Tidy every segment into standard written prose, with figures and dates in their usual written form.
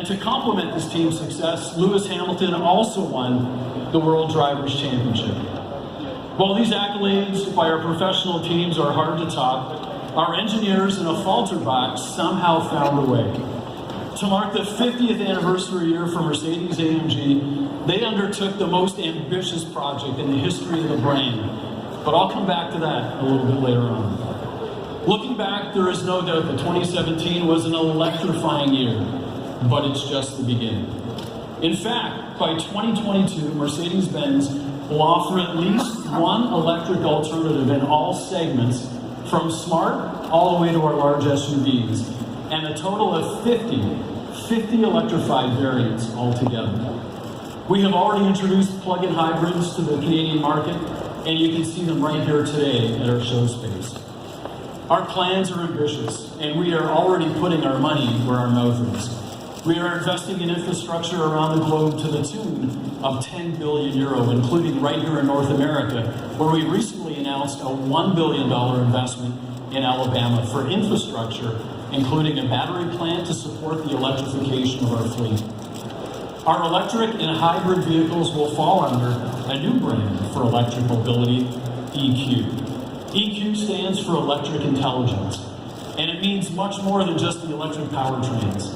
And to complement this team's success, Lewis Hamilton also won the World Drivers' Championship. While these accolades by our professional teams are hard to top, our engineers in a Falterbach somehow found a way. To mark the 50th anniversary year for Mercedes-AMG, they undertook the most ambitious project in the history of the brand. But I'll come back to that a little bit later on. Looking back, there is no doubt that 2017 was an electrifying year, but it's just the beginning. In fact, by 2022, Mercedes-Benz will offer at least one electric alternative in all segments, from Smart all the way to our large SUVs, and a total of 50 electrified variants altogether. We have already introduced plug-in hybrids to the Canadian market, and you can see them right here today at our show space. Our plans are ambitious, and we are already putting our money where our mouth is. We are investing in infrastructure around the globe to the tune of 10 billion euro, including right here in North America, where we recently announced a $1 billion investment in Alabama for infrastructure, including a battery plant to support the electrification of our fleet. Our electric and hybrid vehicles will fall under a new brand for electric mobility, EQ. EQ stands for Electric Intelligence, and it means much more than just the electric powertrains.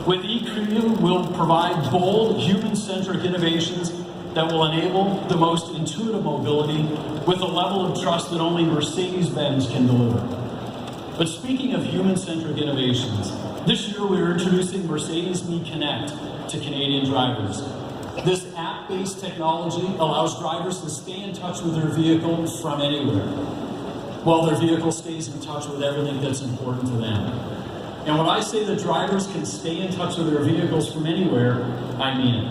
With EQ, we'll provide bold, human-centric innovations that will enable the most intuitive mobility with a level of trust that only Mercedes-Benz can deliver. But speaking of human-centric innovations, this year we are introducing Mercedes Me Connect to Canadian drivers. This app-based technology allows drivers to stay in touch with their vehicle from anywhere, while their vehicle stays in touch with everything that's important to them. And when I say that drivers can stay in touch with their vehicles from anywhere, I mean it.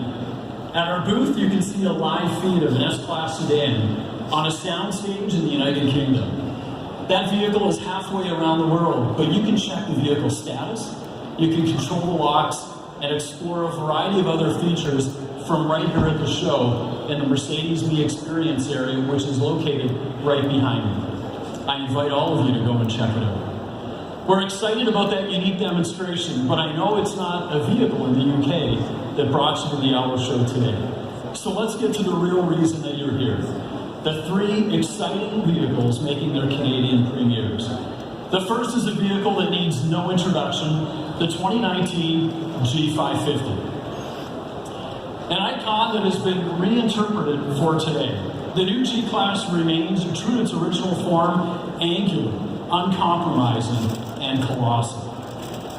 At our booth, you can see a live feed of an S-Class sedan on a soundstage in the United Kingdom. That vehicle is halfway around the world, but you can check the vehicle status, you can control the locks, and explore a variety of other features from right here at the show in the Mercedes Me Experience area, which is located right behind me. I invite all of you to go and check it out. We're excited about that unique demonstration, but I know it's not a vehicle in the UK that brought you to the Auto Show today. So let's get to the real reason that you're here. The three exciting vehicles making their Canadian premieres. The first is a vehicle that needs no introduction, the 2019 G550. An icon that has been reinterpreted for today. The new G-Class remains true to its original form, angular, uncompromising, and colossal.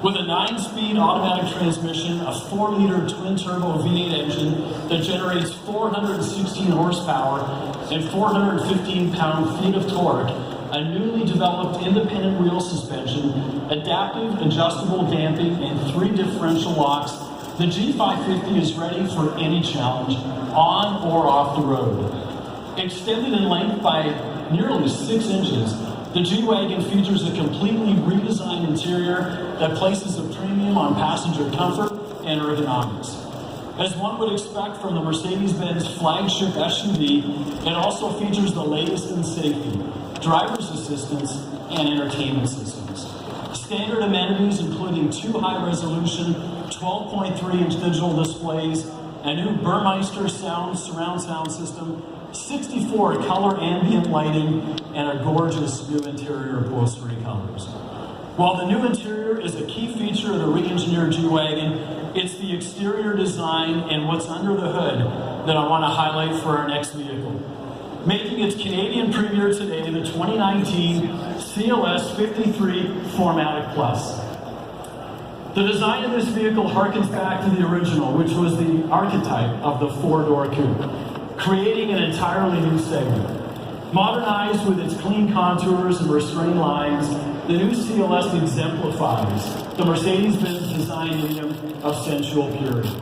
With a 9-speed automatic transmission, a 4-liter twin-turbo V8 engine that generates 416 horsepower and 415 pound-feet of torque, a newly developed independent wheel suspension, adaptive adjustable damping, and 3 differential locks, the G550 is ready for any challenge, on or off the road. Extended in length by nearly 6 inches, the G-Wagon features a completely redesigned interior that places a premium on passenger comfort and ergonomics. As one would expect from the Mercedes-Benz flagship SUV, it also features the latest in safety, driver's assistance, and entertainment systems. Standard amenities including 2 high-resolution, 12.3-inch digital displays, a new Burmeister surround sound system, 64 color ambient lighting, and a gorgeous new interior upholstery colors. While the new interior is a key feature of the re-engineered G-Wagon, it's the exterior design and what's under the hood that I want to highlight for our next vehicle. Making its Canadian premiere today, the 2019 CIAS 53 4MATIC Plus. The design of this vehicle harkens back to the original, which was the archetype of the 4-door coupe, creating an entirely new segment. Modernized with its clean contours and restrained lines, the new CLS exemplifies the Mercedes-Benz design idiom of sensual purity.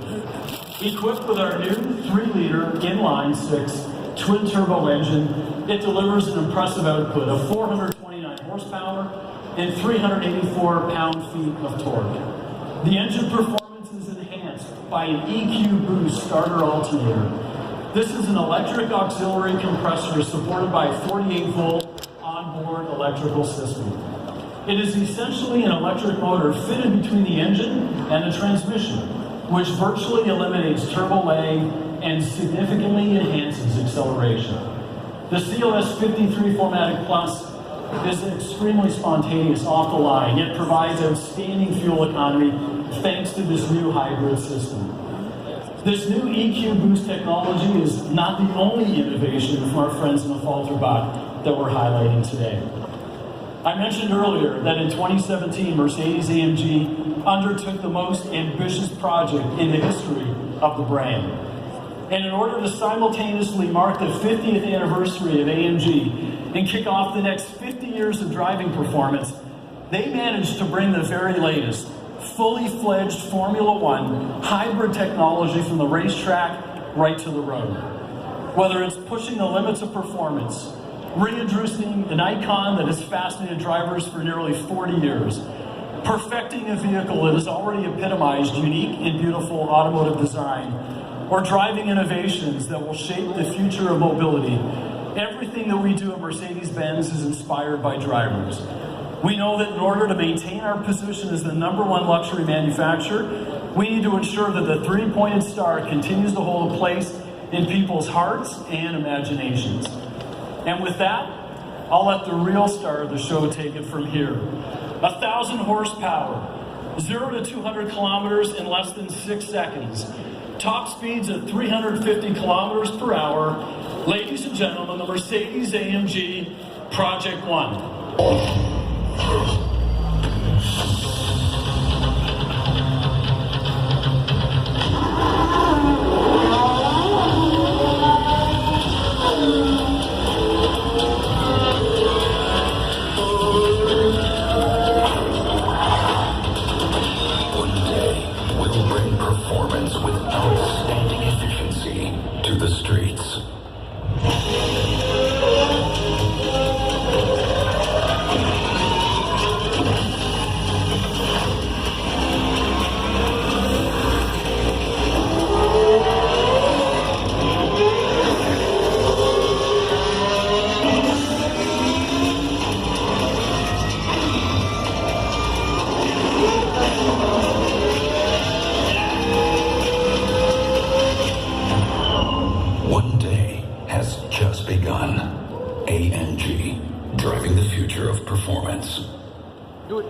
Equipped with our new 3-liter inline-6 twin-turbo engine, it delivers an impressive output of 429 horsepower and 384 pound-feet of torque. The engine performance is enhanced by an EQ Boost starter alternator. This is an electric auxiliary compressor supported by a 48-volt onboard electrical system. It is essentially an electric motor fitted between the engine and the transmission, which virtually eliminates turbo lag and significantly enhances acceleration. The CIAS 53-4MATIC Plus is extremely spontaneous off the line, yet provides outstanding fuel economy thanks to this new hybrid system. This new EQ boost technology is not the only innovation from our friends in Falterbach that we're highlighting today. I mentioned earlier that in 2017, Mercedes-AMG undertook the most ambitious project in the history of the brand. And in order to simultaneously mark the 50th anniversary of AMG and kick off the next 50 years of driving performance, they managed to bring the very latest, fully fledged Formula One hybrid technology from the racetrack right to the road. Whether it's pushing the limits of performance, reintroducing an icon that has fascinated drivers for nearly 40 years, perfecting a vehicle that has already epitomized unique and beautiful automotive design, or driving innovations that will shape the future of mobility, everything that we do at Mercedes-Benz is inspired by drivers. We know that in order to maintain our position as the #1 luxury manufacturer, we need to ensure that the three-pointed star continues to hold a place in people's hearts and imaginations. And with that, I'll let the real star of the show take it from here. 1,000 horsepower, 0 to 200 kilometers in less than 6 seconds. Top speeds at 350 kilometers per hour. Ladies and gentlemen, the Mercedes-AMG Project ONE. Performance with outstanding efficiency to the streets. AMG, driving the future of performance. Do it.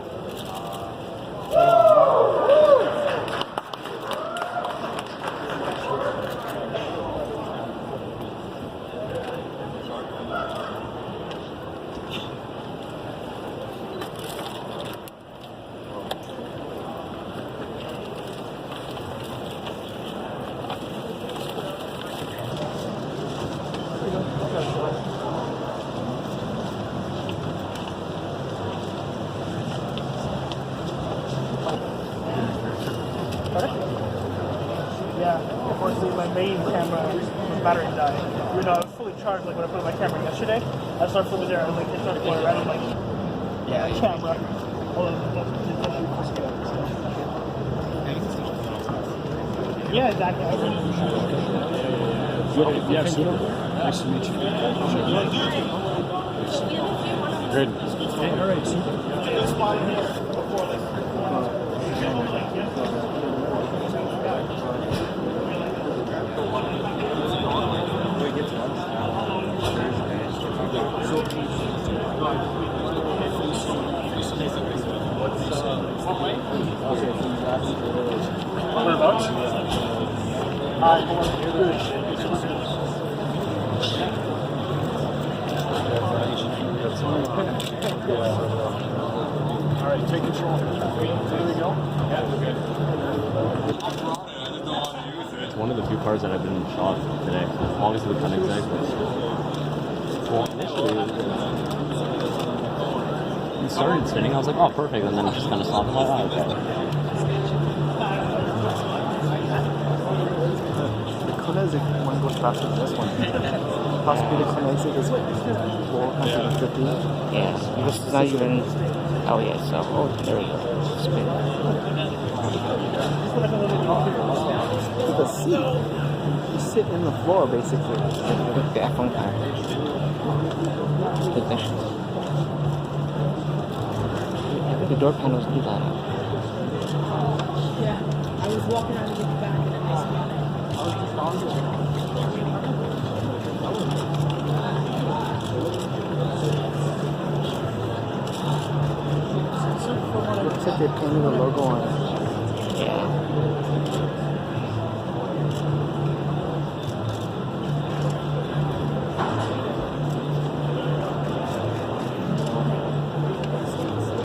Yeah, unfortunately my main camera, the battery died. Even though I was fully charged, like when I put my camera yesterday, I started flipping there, and like it started going around, I'm like, yeah, camera. Yeah, exactly. Yeah, super. Nice to meet you. Good. Hey, all right, super. Whereabouts? Alright, take control. There we go. Yeah, we're good. It's one of the few cars that have been shot today. Obviously the Koenigsegg, but initially it started spinning. I was like, oh, perfect, and then it just kind of stopped. I'm like, oh, okay. The Koenigsegg one goes faster than this one. Possibly the Koenigsegg is 450. Yes, because it's not even. Oh yeah, so there we go. Spin. With the seat, you sit in the floor basically. The F1 car. Good thing. The door panels do that. walking around the back and then they spot it. Looks like they painted a logo on it. Yeah.